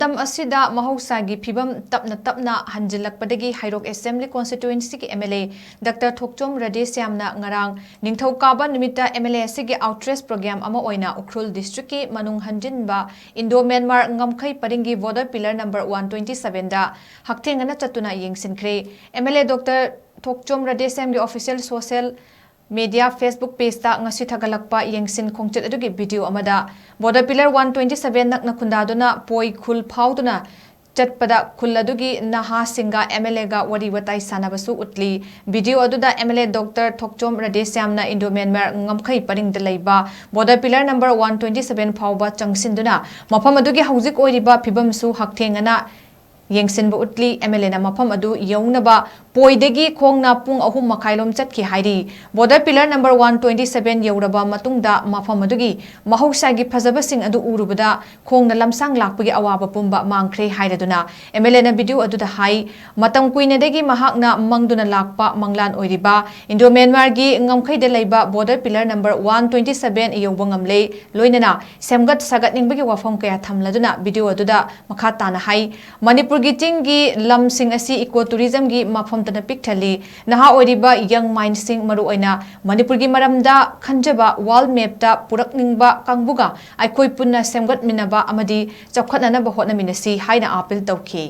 Matam asida MAHOUSA PHIBAM tapna HANJILAK-PADGI HEIROK Assembly Constituency ki MLA DR.THOKCHOM RADHESHYAM na ngarang NINGTHOUKABA numita MLA asigi outreach program ama OINA UKHRUL district ki MANUNG HANJINBA INDO Myanmar Ngamkhei paringi voter pillar number 127 da Haktheng na Chttuna Yengsinkhre MLA DR.THOKCHOM RADHESHYAM ki official social media Facebook page ta ngasi thagalakpa yengsin khongchet adugi video amada border pillar 127 nakna khundaduna poi khul phauduna chatpada khul adugi naha singa MLA ga wari watai sanabasu utli video aduda MLA DR.THOKCHOM RADHESHYAM na Indo Myanmar Ngamkhei paring da leiba border pillar number 127 phauba changsinduna mafam adugi haujik oiriba phibam su Haktheng na Yengsinba utli MLA na mafam adu yaunaba poidegi khongna pung ahum makhailom chatki hairi border pillar number 127 yauraba matungda mafam adugi MAHOUSA gi phajaba sing adu urubada khongna lamsang lakpagi awaba pumba mangkhre hairaduna MLA na video adu da hai matam kuine degi mahakna mangduna lakpa manglan oiriba Indo Myanmar gi ngamkhei de leiba border pillar number 127 yobangam lei loinana semgat sagat ningbagi wafam kaya thamladuna video adu da makha tana hai manipur gi lamsing asi ecotourism gi mafam tana picthali naha oiriba young mind sing maru oina manipur gi maramda khanjaba wall map ta purakningba kangbuga aikoi punna semgat minaba amadi chakhatna ba hotna minasi haina appeal tawki